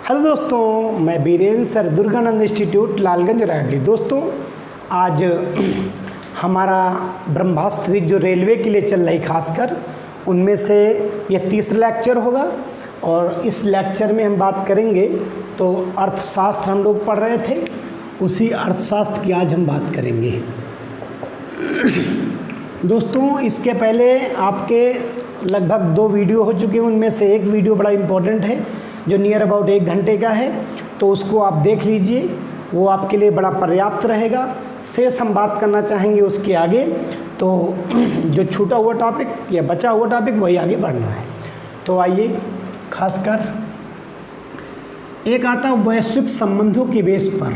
Hello दोस्तों, मैं Birendra sir Durganand institute Lalganj Raebareli. दोस्तों आज हमारा ब्रह्मास्त्र जो रेलवे के लिए चल रही खासकर उनमें से ये तीसरा लेक्चर होगा और इस लेक्चर में हम बात करेंगे तो अर्थशास्त्र हम लोग पढ़ रहे थे, उसी अर्थशास्त्र की आज हम बात करेंगे। दोस्तों इसके पहले आपके लगभग 2 वीडियो हो चुके हैं, उनमें से एक वीडियो बड़ा इम्पोर्टेंट है जो नियर अबाउट 1 घंटे का है, तो उसको आप देख लीजिए, वो आपके लिए बड़ा पर्याप्त रहेगा। शेष हम बात करना चाहेंगे उसके आगे, तो जो छूटा हुआ टॉपिक या बचा हुआ टॉपिक वही आगे बढ़ना है। तो आइए, खासकर एक आता वैश्विक संबंधों के बेस पर,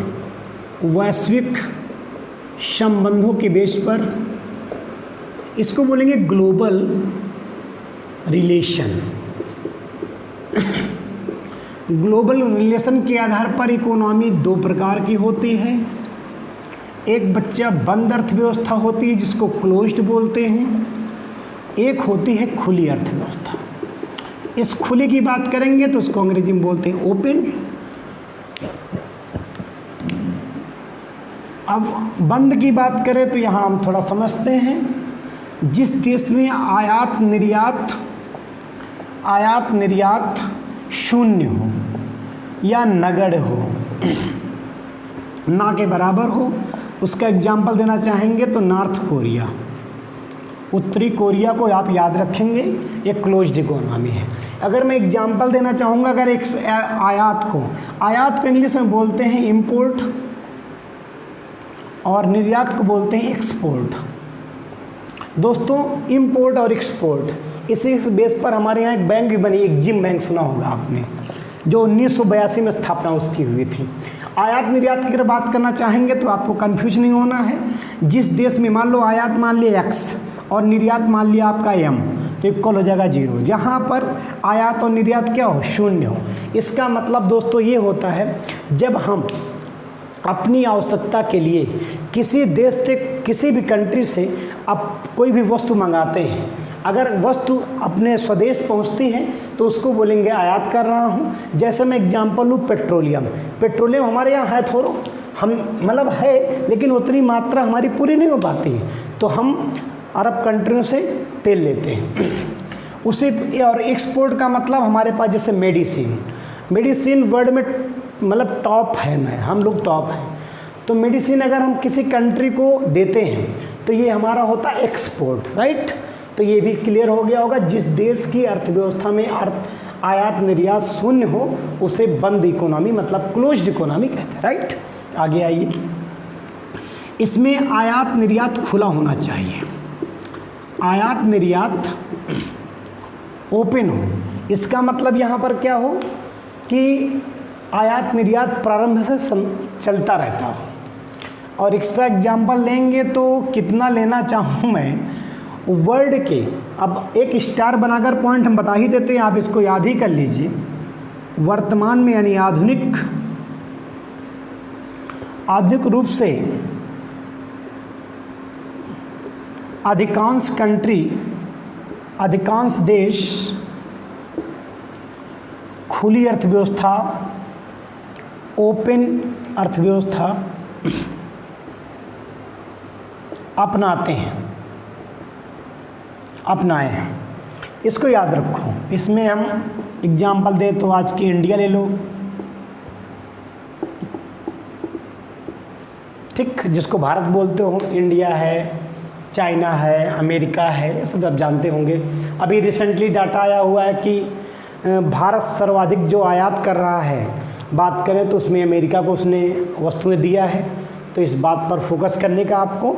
वैश्विक संबंधों के बेस पर इसको बोलेंगे ग्लोबल रिलेशन। ग्लोबल रिलेशन के आधार पर इकोनॉमी 2 प्रकार की होती है। एक बच्चा बंद अर्थव्यवस्था होती है जिसको क्लोज्ड बोलते हैं, एक होती है खुली अर्थव्यवस्था। इस खुली की बात करेंगे तो उसको अंग्रेजी में बोलते हैं ओपन। अब बंद की बात करें तो यहाँ हम थोड़ा समझते हैं, जिस देश में आयात निर्यात शून्य हो या नगण्य हो, ना के बराबर हो, उसका एग्जाम्पल देना चाहेंगे तो नॉर्थ कोरिया, उत्तरी कोरिया को आप याद रखेंगे, एक क्लोज्ड इकोनॉमी है। अगर मैं एग्जाम्पल देना चाहूँगा, अगर एक आयात को इंग्लिश में बोलते हैं इंपोर्ट और निर्यात को बोलते हैं एक्सपोर्ट। दोस्तों इंपोर्ट और एक्सपोर्ट, इसी बेस पर हमारे यहाँ एक बैंक भी बनी, एग्जिम बैंक सुना होगा आपने, जो 1982 में स्थापना उसकी हुई थी। आयात निर्यात की अगर बात करना चाहेंगे तो आपको कंफ्यूज नहीं होना है। जिस देश में मान लो आयात मान लिया x और निर्यात मान लिया आपका m, तो इक्वल हो जाएगा 0। जहाँ पर आयात और निर्यात क्या हो, शून्य हो। इसका मतलब दोस्तों ये होता है, जब हम अपनी आवश्यकता के लिए किसी देश से, किसी भी कंट्री से अब कोई भी वस्तु मंगाते हैं, अगर वस्तु अपने स्वदेश पहुंचती है तो उसको बोलेंगे आयात कर रहा हूं। जैसे मैं एग्जांपल लूँ, पेट्रोलियम हमारे यहाँ है थोड़ा, हम मतलब है लेकिन उतनी मात्रा हमारी पूरी नहीं हो पाती है, तो हम अरब कंट्रियों से तेल लेते हैं उसे। और एक्सपोर्ट का मतलब हमारे पास जैसे मेडिसिन वर्ल्ड में मतलब टॉप है, हम लोग टॉप हैं, तो मेडिसिन अगर हम किसी कंट्री को देते हैं तो ये हमारा होता है एक्सपोर्ट, राइट। तो ये भी क्लियर हो गया होगा, जिस देश की अर्थव्यवस्था में आयात निर्यात शून्य हो उसे बंद इकोनॉमी मतलब क्लोज्ड इकोनॉमी कहते हैं, राइट। आगे आइए, इसमें आयात निर्यात खुला होना चाहिए, आयात निर्यात ओपन हो। इसका मतलब यहाँ पर क्या हो कि आयात निर्यात प्रारंभ से चलता रहता हो। और इसका एग्जाम्पल लेंगे तो कितना लेना चाहूँ मैं, वर्ल्ड के, अब एक स्टार बनाकर पॉइंट हम बता ही देते हैं, आप इसको याद ही कर लीजिए। वर्तमान में यानी आधुनिक रूप से अधिकांश देश खुली अर्थव्यवस्था, ओपन अर्थव्यवस्था अपनाए हैं। इसको याद रखो। इसमें हम एग्जाम्पल दें तो आज की इंडिया ले लो, ठीक, जिसको भारत बोलते हो, इंडिया है, चाइना है, अमेरिका है, ये सब आप जानते होंगे। अभी रिसेंटली डाटा आया हुआ है कि भारत सर्वाधिक जो आयात कर रहा है, बात करें तो उसमें अमेरिका को उसने वस्तुएं दिया है। तो इस बात पर फोकस करने का आपको,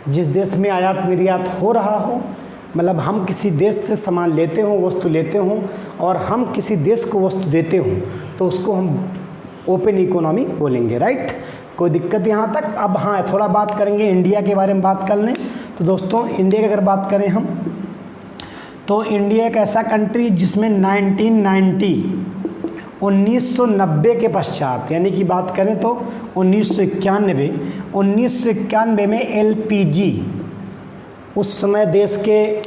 जिस देश में आयात निर्यात हो रहा हो, मतलब हम किसी देश से सामान लेते हों, वस्तु लेते हों और हम किसी देश को वस्तु देते हों, तो उसको हम ओपन इकोनॉमी बोलेंगे, राइट। कोई दिक्कत यहाँ तक। अब हाँ, थोड़ा बात करेंगे इंडिया के बारे में बात कर लें तो दोस्तों इंडिया की अगर बात करें हम, तो इंडिया एक ऐसा कंट्री जिसमें 1990 के पश्चात, यानी कि बात करें तो 1991 में एलपीजी, उस समय देश के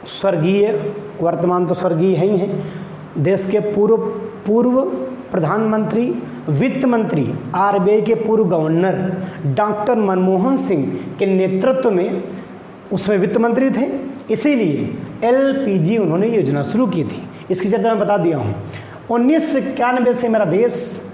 स्वर्गीय, वर्तमान तो स्वर्गीय है ही हैं, देश के पूर्व प्रधानमंत्री, वित्त मंत्री, आरबीआई के पूर्व गवर्नर डॉक्टर मनमोहन सिंह के नेतृत्व में उसमें वित्त मंत्री थे, इसीलिए एलपीजी उन्होंने योजना शुरू की थी। इसकी चर्चा मैं बता दिया हूँ। 1991 से मेरा देश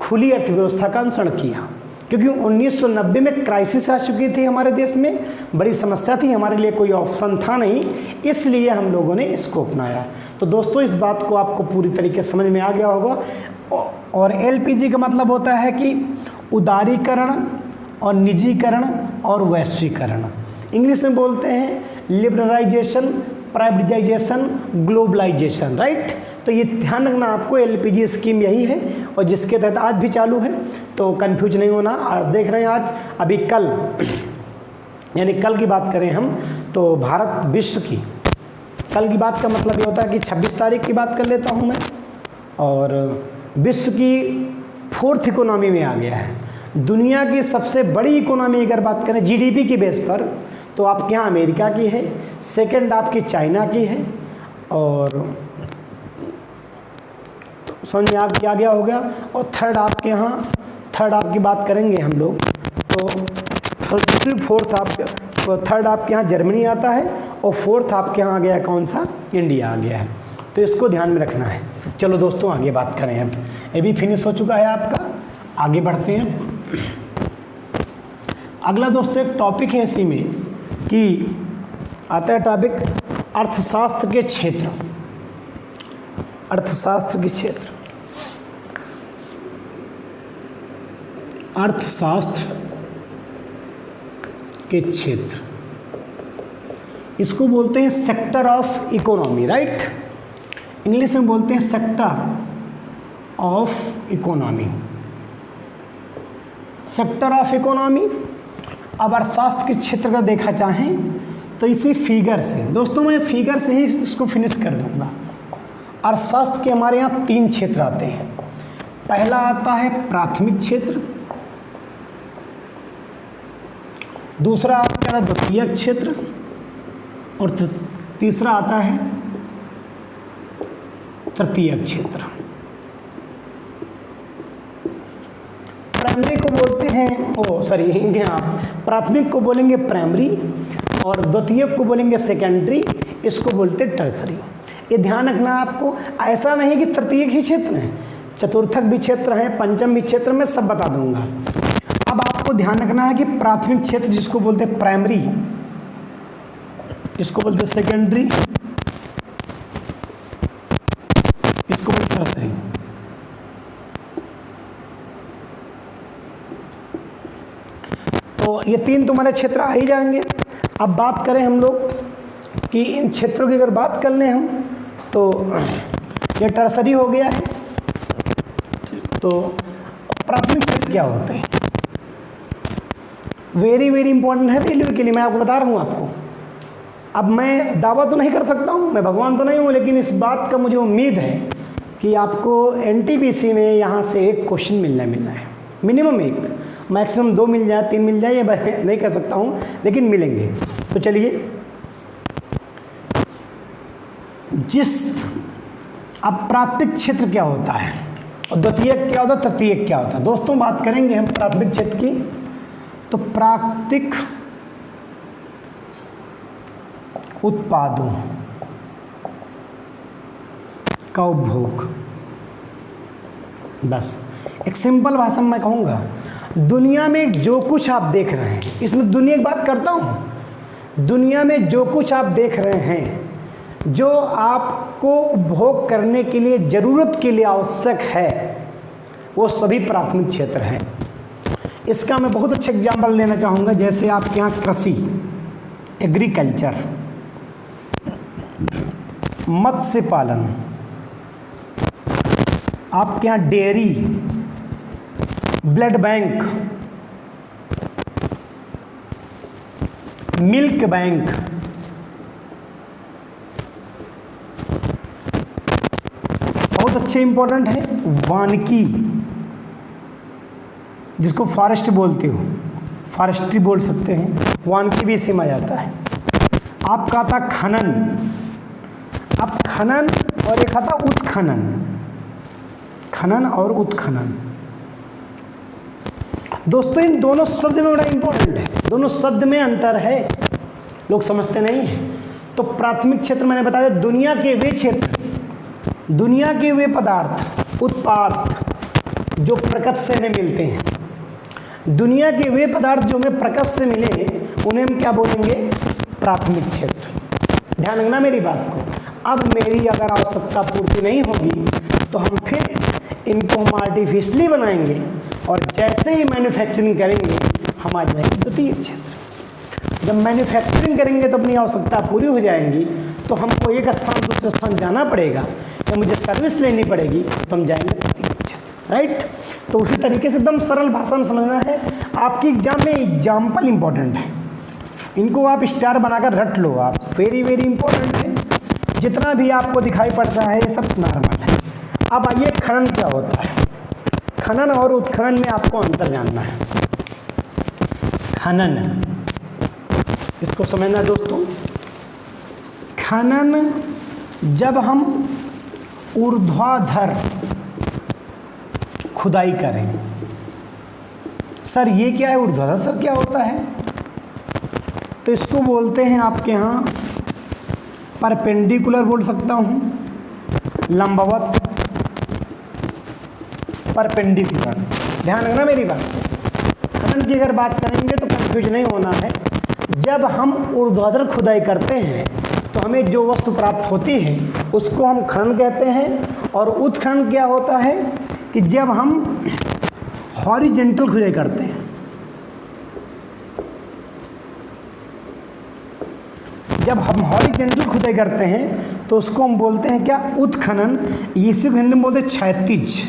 खुली अर्थव्यवस्था का अनुसरण किया, क्योंकि 1990 में क्राइसिस आ चुकी थी हमारे देश में, बड़ी समस्या थी, हमारे लिए कोई ऑप्शन था नहीं, इसलिए हम लोगों ने इसको अपनाया। तो दोस्तों इस बात को आपको पूरी तरीके से समझ में आ गया होगा। और एलपीजी का मतलब होता है कि उदारीकरण और निजीकरण और वैश्वीकरण। इंग्लिश में बोलते हैं लिबरलाइजेशन, प्राइवेटाइजेशन, ग्लोबलाइजेशन, राइट। तो ये ध्यान रखना आपको, एलपीजी स्कीम यही है और जिसके तहत आज भी चालू है, तो कंफ्यूज नहीं होना। आज देख रहे हैं, आज अभी कल यानी कल की बात करें हम तो भारत विश्व की, कल की बात का मतलब ये होता है कि 26 तारीख की बात कर लेता हूँ मैं, और विश्व की 4th इकोनॉमी में आ गया है। दुनिया की सबसे बड़ी इकोनॉमी अगर बात करें जीडीपी की बेस पर, तो आपके यहाँ अमेरिका की है, सेकंड आपकी चाइना की है, और समझ में आ गया हो गया। और थर्ड आपकी बात करेंगे हम लोग तो थर्ड आपके यहाँ जर्मनी आता है, और 4th आपके यहाँ आ गया कौन सा, इंडिया आ गया है। तो इसको ध्यान में रखना है। चलो दोस्तों आगे बात करें, अब ये भी फिनिश हो चुका है आपका, आगे बढ़ते हैं। अगला दोस्तों एक टॉपिक है इसी में कि आता है टॉपिक अर्थशास्त्र के क्षेत्र, अर्थशास्त्र के क्षेत्र, अर्थशास्त्र के क्षेत्र, इसको बोलते हैं sector of economy, right. English में बोलते हैं sector of economy, sector of economy. अब अर्थशास्त्र के क्षेत्र का देखा चाहें तो इसी फिगर से, दोस्तों मैं फिगर से ही इसको फिनिश कर दूंगा। अर्थशास्त्र के हमारे यहाँ 3 क्षेत्र आते हैं। पहला आता है प्राथमिक क्षेत्र, दूसरा आता है द्वितीयक क्षेत्र, और तीसरा आता है तृतीयक क्षेत्र। प्राइमरी को बोलते हैं आप प्राथमिक को बोलेंगे प्राइमरी, और द्वितीयक को बोलेंगे सेकेंडरी, इसको बोलते हैं टर्सरी। ये ध्यान रखना आपको, ऐसा नहीं कि तृतीयक ही क्षेत्र है, चतुर्थक भी क्षेत्र है, पंचम भी क्षेत्र, में सब बता दूंगा। अब आपको ध्यान रखना है कि प्राथमिक क्षेत्र जिसको बोलते हैं प्राइमरी, इसको बोलते हैं सेकेंडरी, इसको बोलते हैं टर्सरी। तो ये 3 तुम्हारे क्षेत्र आ ही जाएंगे। अब बात करें हम लोग कि इन क्षेत्रों की अगर बात कर लें हम, तो ये टर्सरी हो गया है। तो प्राथमिक क्षेत्र क्या होते हैं, वेरी वेरी इंपॉर्टेंट है रेलवे के लिए, मैं आपको बता रहा हूँ आपको। अब मैं दावा तो नहीं कर सकता हूँ, मैं भगवान तो नहीं हूँ, लेकिन इस बात का मुझे उम्मीद है कि आपको एनटीपीसी में यहाँ से एक क्वेश्चन मिलना है, मिनिमम एक, मैक्सिमम 2 मिल जाए, 3 मिल जाए, ये मैं नहीं कह सकता हूँ, लेकिन मिलेंगे। तो चलिए, अब प्राथमिक क्षेत्र क्या होता है और द्वितीयक क्या होता है, तृतीयक क्या होता है। दोस्तों बात करेंगे हम प्राथमिक क्षेत्र की, तो प्राकृतिक उत्पादों का उपभोग, बस एक सिंपल भाषा में मैं कहूँगा, दुनिया में जो कुछ आप देख रहे हैं, इसमें दुनिया की बात करता हूँ, दुनिया में जो कुछ आप देख रहे हैं, जो आपको उपभोग करने के लिए, ज़रूरत के लिए आवश्यक है, वो सभी प्राथमिक क्षेत्र हैं। इसका मैं बहुत अच्छा एग्जाम्पल लेना चाहूँगा, जैसे आपके यहाँ कृषि, एग्रीकल्चर, मत्स्य पालन, आपके यहाँ dairy, blood bank, milk bank, बहुत अच्छे इंपॉर्टेंट है, वानिकी जिसको फॉरेस्ट बोलते हो, फॉरेस्ट्री बोल सकते हैं, वानिकी भी इसी में आ जाता है। आपका आता खनन, अब खनन और एक आता उत्खनन। खनन और उत्खनन। दोस्तों इन दोनों शब्द में बड़ा इंपॉर्टेंट है, दोनों शब्द में अंतर है, लोग समझते नहीं हैं। तो प्राथमिक क्षेत्र मैंने बताया दुनिया के वे क्षेत्र, दुनिया के वे पदार्थ, उत्पाद जो प्रकृति से हमें मिलते हैं। दुनिया के वे पदार्थ जो हमें प्रकृति से मिले उन्हें हम क्या बोलेंगे? प्राथमिक क्षेत्र। ध्यान रखना मेरी बात को। अब मेरी अगर आवश्यकता पूर्ति नहीं होगी तो हम फिर इनको हम आर्टिफिशियली बनाएंगे और जैसे ही मैन्युफैक्चरिंग करेंगे हम आ जाएंगे द्वितीय क्षेत्र। जब मैन्युफैक्चरिंग करेंगे तो अपनी आवश्यकता पूरी हो जाएंगी, तो हमको एक स्थान दूसरे स्थान जाना पड़ेगा या मुझे सर्विस लेनी पड़ेगी, तो हम जाएंगे तृतीय क्षेत्र। राइट? तो उसी तरीके से एकदम सरल भाषा में समझना है। आपकी एग्जाम में एग्जाम्पल इंपॉर्टेंट है, इनको आप स्टार बनाकर रट लो आप, वेरी वेरी इंपॉर्टेंट है। जितना भी आपको दिखाई पड़ता है ये सब नॉर्मल है। अब आइए खनन क्या होता है। खनन और उत्खनन में आपको अंतर जानना है। खनन, इसको समझना दोस्तों। खनन जब हम ऊर्ध्वाधर खुदाई करें। सर ये क्या है ऊर्ध्वाधर? सर क्या होता है? तो इसको बोलते हैं आपके यहाँ परपेंडिकुलर बोल सकता हूँ, लंबवत, परपेंडिकुलर। ध्यान रखना मेरी बात। खनन की अगर बात करेंगे तो कंफ्यूज नहीं होना है। जब हम ऊर्ध्वाधर खुदाई करते हैं तो हमें जो वस्तु प्राप्त होती है उसको हम खनन कहते हैं। और उत्खनन क्या होता है कि जब हम हॉरिजेंटल खुदाई करते हैं, जब हम हॉरिजेंटल खुदाई करते हैं तो उसको हम बोलते हैं क्या? उत्खनन। इसी को हिंदी में बोलते हैं क्षैतिज।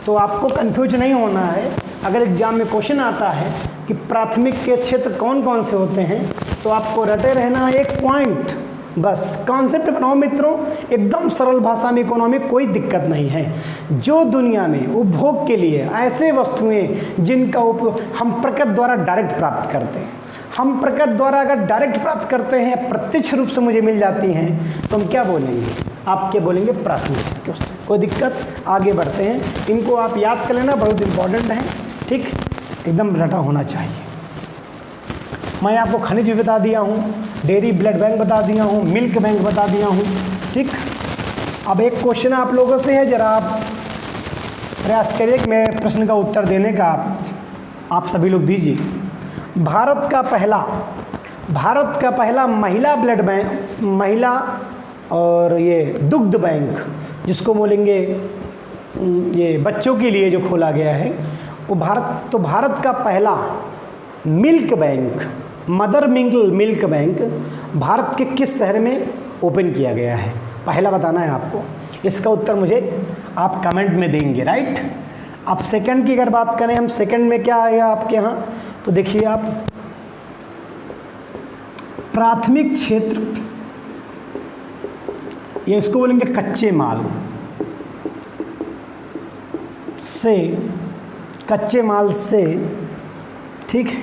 तो आपको कंफ्यूज नहीं होना है। अगर एग्जाम में क्वेश्चन आता है कि प्राथमिक के क्षेत्र कौन कौन से होते हैं तो आपको रटे रहना एक पॉइंट, बस कॉन्सेप्ट बनाओ मित्रों। एकदम सरल भाषा में इकोनॉमिक, कोई दिक्कत नहीं है। जो दुनिया में उपभोग के लिए ऐसे वस्तुएं जिनका उपयोग हम प्रकृति द्वारा डायरेक्ट प्राप्त करते हैं, हम प्रकृति द्वारा अगर डायरेक्ट प्राप्त करते हैं, प्रत्यक्ष रूप से मुझे मिल जाती हैं, तो हम क्या बोलेंगे? आप क्या बोलेंगे? प्राथमिक क्षेत्र। कोई दिक्कत? आगे बढ़ते हैं। इनको आप याद कर लेना, बहुत इंपॉर्टेंट है। ठीक, एकदम रटा होना चाहिए। मैं आपको खनिज भी बता दिया हूँ, डेयरी ब्लड बैंक बता दिया हूँ, मिल्क बैंक बता दिया हूँ। ठीक, अब एक क्वेश्चन आप लोगों से है, जरा आप प्रयास करिए कि मैं प्रश्न का उत्तर देने का आप सभी लोग दीजिए। भारत का पहला महिला ब्लड बैंक, महिला और ये दुग्ध बैंक जिसको बोलेंगे, ये बच्चों के लिए जो खोला गया है वो भारत का पहला milk bank, mother milk bank Bharat के किस शहर में ओपन किया गया है? पहला बताना है आपको। इसका उत्तर मुझे आप कमेंट में देंगे। राइट? अब सेकंड की अगर बात करें हम, सेकंड में क्या आएगा आपके यहाँ? तो देखिए आप, प्राथमिक क्षेत्र, ये इसको बोलेंगे कच्चे माल से, ठीक है,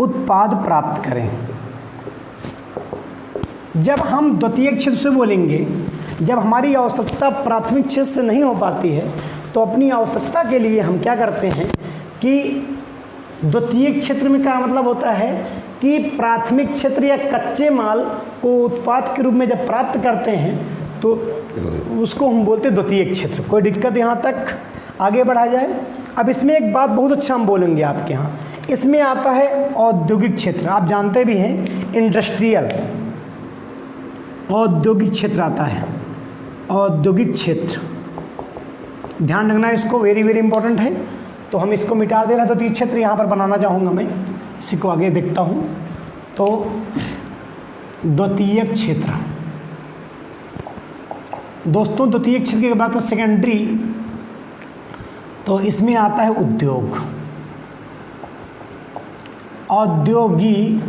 उत्पाद प्राप्त करें। जब हम द्वितीय क्षेत्र से बोलेंगे, जब हमारी आवश्यकता प्राथमिक क्षेत्र से नहीं हो पाती है तो अपनी आवश्यकता के लिए हम क्या करते हैं कि द्वितीय क्षेत्र में क्या मतलब होता है कि प्राथमिक क्षेत्र या कच्चे माल को उत्पाद के रूप में जब प्राप्त करते हैं तो उसको हम बोलते हैं द्वितीय क्षेत्र। कोई दिक्कत यहाँ तक? आगे बढ़ा जाए। अब इसमें एक बात बहुत अच्छा हम बोलेंगे आपके यहाँ, इसमें आता है औद्योगिक क्षेत्र। आप जानते भी हैं इंडस्ट्रियल, औद्योगिक क्षेत्र आता है, औद्योगिक क्षेत्र। ध्यान रखना इसको, वेरी वेरी इंपॉर्टेंट है। तो हम इसको मिटा दे रहे हैं, द्वितीय क्षेत्र यहाँ पर बनाना चाहूँगा मैं, इसी को आगे देखता हूँ। तो द्वितीय क्षेत्र, दोस्तों द्वितीय क्षेत्र की बात है सेकेंडरी, तो इसमें आता है उद्योग, औद्योगिकरण।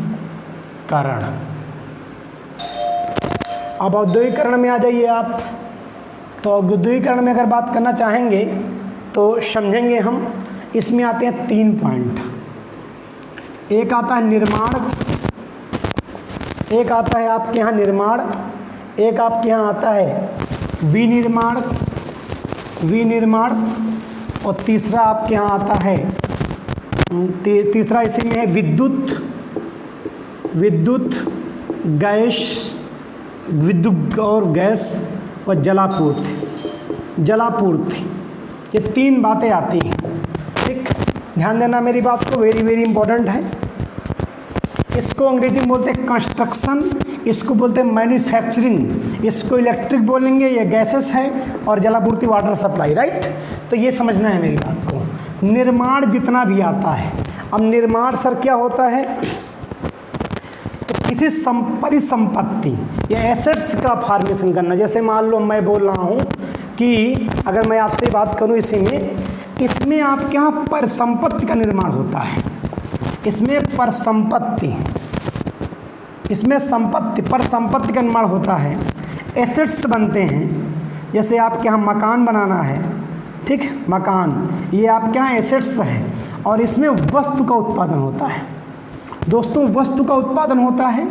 अब औद्योगिकरण में आ जाइए आप। तो औद्योगिकरण में अगर बात करना चाहेंगे तो समझेंगे हम, इसमें आते हैं 3 पॉइंट। एक आता है निर्माण, एक आता है आपके यहाँ निर्माण, एक आपके यहाँ आता है विनिर्माण, और तीसरा आपके यहाँ आता है तीसरा इसी में है विद्युत और गैस और जलापूर्ति। ये 3 बातें आती हैं, ठीक। ध्यान देना मेरी बात को, वेरी वेरी इंपॉर्टेंट है। इसको अंग्रेजी में बोलते हैं कंस्ट्रक्शन, इसको बोलते हैं मैन्युफैक्चरिंग, इसको इलेक्ट्रिक बोलेंगे, ये गैसेस है, और जलापूर्ति वाटर सप्लाई, राइट। तो ये समझना है मेरी बात को। निर्माण जितना भी आता है, अब निर्माण सर क्या होता है, तो किसी परिसंपत्ति या एसेट्स का फॉर्मेशन करना। जैसे मान लो मैं बोल रहा हूँ कि अगर मैं आपसे बात करूँ इसमें आपके यहाँ परिसंपत्ति का निर्माण होता है, इसमें परिसंपत्ति का निर्माण होता है, एसेट्स बनते हैं। जैसे आपके यहाँ मकान बनाना है, ठीक, मकान, ये आपके यहाँ एसेट्स है, और इसमें वस्तु का उत्पादन होता है। दोस्तों वस्तु का उत्पादन होता है,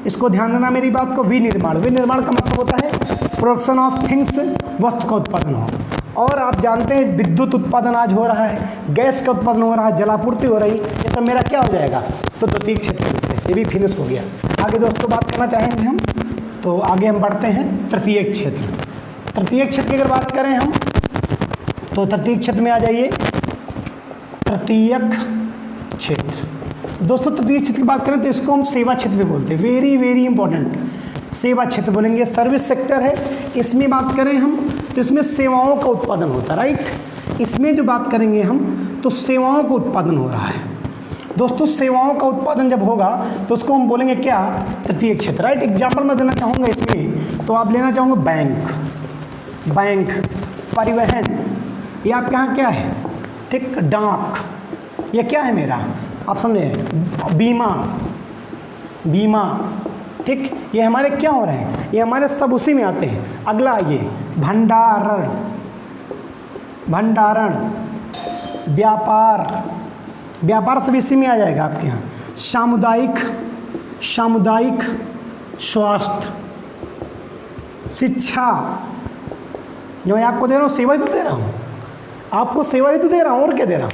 इसको ध्यान देना मेरी बात को। विनिर्माण का मतलब होता है प्रोडक्शन ऑफ थिंग्स, वस्तु का उत्पादन हो। और आप जानते हैं विद्युत उत्पादन आज हो रहा है, गैस का उत्पादन हो रहा है, जलापूर्ति हो रही, ये सब मेरा क्या हो जाएगा, तो द्वितीय क्षेत्र से ये भी फिनिश हो गया। आगे दोस्तों बात करना चाहेंगे हम, तो आगे हम बढ़ते हैं तृतीय क्षेत्र। तृतीय क्षेत्र की अगर बात करें हम, तो तृतीय क्षेत्र में आ जाइए, तृतीयक क्षेत्र। दोस्तों तृतीय क्षेत्र की बात करें तो इसको हम सेवा क्षेत्र भी बोलते हैं, वेरी वेरी इंपॉर्टेंट, सेवा क्षेत्र बोलेंगे। सर्विस सेक्टर है, इसमें बात करें हम तो इसमें सेवाओं का उत्पादन होता है, राइट। इसमें जो बात करेंगे हम तो सेवाओं का उत्पादन हो रहा है। दोस्तों सेवाओं का उत्पादन जब होगा तो उसको हम बोलेंगे क्या, तृतीय क्षेत्र, राइट। एग्जाम्पल मैं देना चाहूँगा इसमें, तो आप लेना चाहूँगा बैंक, परिवहन, ये आपके यहाँ क्या है, ठीक, डाक, ये क्या है मेरा, आप समझे, बीमा, ठीक, ये हमारे क्या हो रहे हैं, ये हमारे सब उसी में आते हैं। अगला आइए भंडारण, व्यापार सब इसी में आ जाएगा आपके यहाँ। सामुदायिक स्वास्थ्य, शिक्षा, जो मैं आपको दे रहा हूँ सेवा ही तो दे रहा हूँ, आपको सेवा ही तो दे रहा हूँ, और क्या दे रहा हूँ,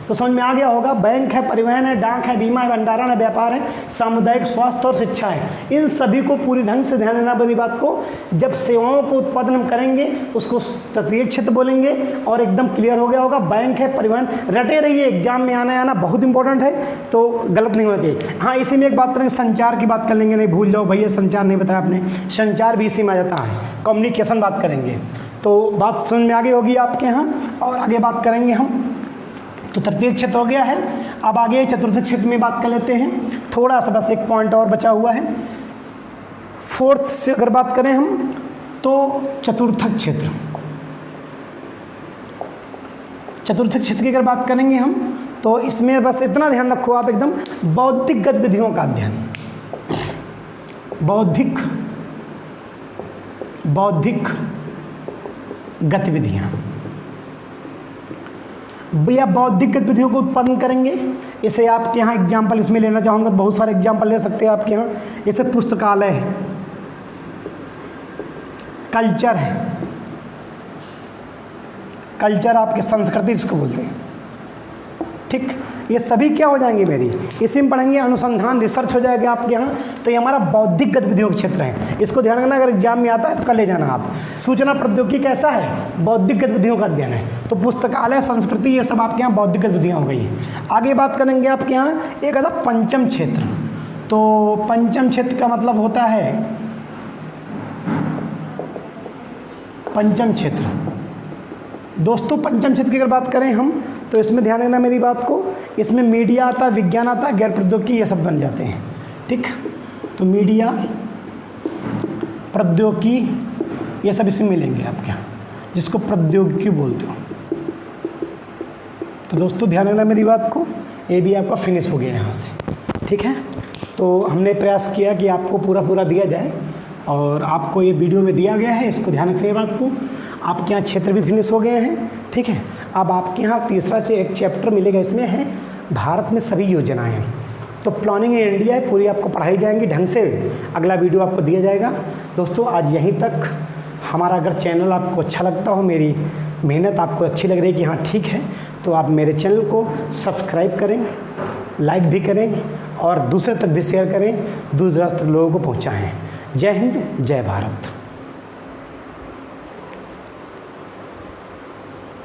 तो समझ में आ गया होगा। बैंक है, परिवहन है, डाक है, बीमा है, भंडारण है, व्यापार है, सामुदायिक स्वास्थ्य और शिक्षा है। इन सभी को पूरी ढंग से ध्यान देना मेरी बात को। जब सेवाओं को उत्पादन हम करेंगे उसको तृतीय क्षेत्र बोलेंगे, और एकदम क्लियर हो गया होगा। बैंक है, परिवहन, रटे रहिए, एग्जाम में आना बहुत इंपॉर्टेंट है, तो गलत नहीं होना चाहिए। हाँ, इसी में एक बात करेंगे, संचार की बात कर लेंगे, नहीं भूल जाओ भैया, संचार नहीं बताया आपने, संचार भी इसी में आ जाता है, कम्युनिकेशन बात करेंगे, तो बात समझ में आगे होगी आपके यहाँ। और आगे बात करेंगे हम, तो तृतीय क्षेत्र हो गया है। अब आगे चतुर्थ क्षेत्र में बात कर लेते हैं, थोड़ा सा बस एक पॉइंट और बचा हुआ है। फोर्थ से अगर बात करें हम तो चतुर्थक क्षेत्र की अगर बात करेंगे हम तो इसमें बस इतना ध्यान रखो आप, एकदम बौद्धिक गतिविधियों का अध्ययन, बौद्धिक गतिविधियाँ या बौद्धिक गतिविधियों को उत्पादन करेंगे। इसे आपके यहाँ एग्जाम्पल इसमें लेना चाहूँगा, तो बहुत सारे एग्जाम्पल ले सकते हैं आपके यहाँ। जैसे पुस्तकालय है, कल्चर है, कल्चर आपके संस्कृति जिसको बोलते हैं, ठीक, ये सभी क्या हो जाएंगे मेरी, इसी में पढ़ेंगे। अनुसंधान, रिसर्च हो जाएगा आपके यहाँ। तो ये हमारा बौद्धिक गतिविधियों का क्षेत्र है, इसको ध्यान रखना, अगर एग्जाम में आता है तो कर ले जाना आप। सूचना प्रौद्योगिकी कैसा है, बौद्धिक गतिविधियों का अध्ययन है। तो पुस्तकालय, संस्कृति, ये सब आपके यहाँ बौद्धिक गतिविधियाँ हो गई हैं। आगे बात करेंगे आपके यहाँ एक आता पंचम क्षेत्र। तो पंचम क्षेत्र का मतलब होता है पंचम क्षेत्र। दोस्तों पंचम क्षेत्र की अगर बात करें हम तो इसमें ध्यान रखना मेरी बात को, इसमें मीडिया आता है, विज्ञान आता है, गैर प्रौद्योगिकी, ये सब बन जाते हैं, ठीक। तो मीडिया, प्रौद्योगिकी, ये सब इसमें मिलेंगे आपके यहाँ, जिसको प्रौद्योगिकी बोलते हो। तो दोस्तों ध्यान रखना मेरी बात को, ये भी आपका फिनिश हो गया यहाँ से, ठीक है। तो हमने प्रयास किया कि आपको पूरा दिया जाए, और आपको ये वीडियो में दिया गया है, इसको ध्यान रखिए बात को। आपके यहाँ क्षेत्र भी फिनिश हो गए हैं, ठीक है। अब आपके यहाँ तीसरा एक चैप्टर मिलेगा, इसमें है भारत में सभी योजनाएं। तो प्लानिंग इन इंडिया है, पूरी आपको पढ़ाई जाएंगी ढंग से, अगला वीडियो आपको दिया जाएगा। दोस्तों आज यहीं तक। हमारा अगर चैनल आपको अच्छा लगता हो, मेरी मेहनत आपको अच्छी लग रही है कि हाँ ठीक है, तो आप मेरे चैनल को सब्सक्राइब करें, लाइक भी करें और दूसरे तक भी शेयर करें, दूर दराज तक लोगों को पहुँचाएँ। जय हिंद, जय भारत।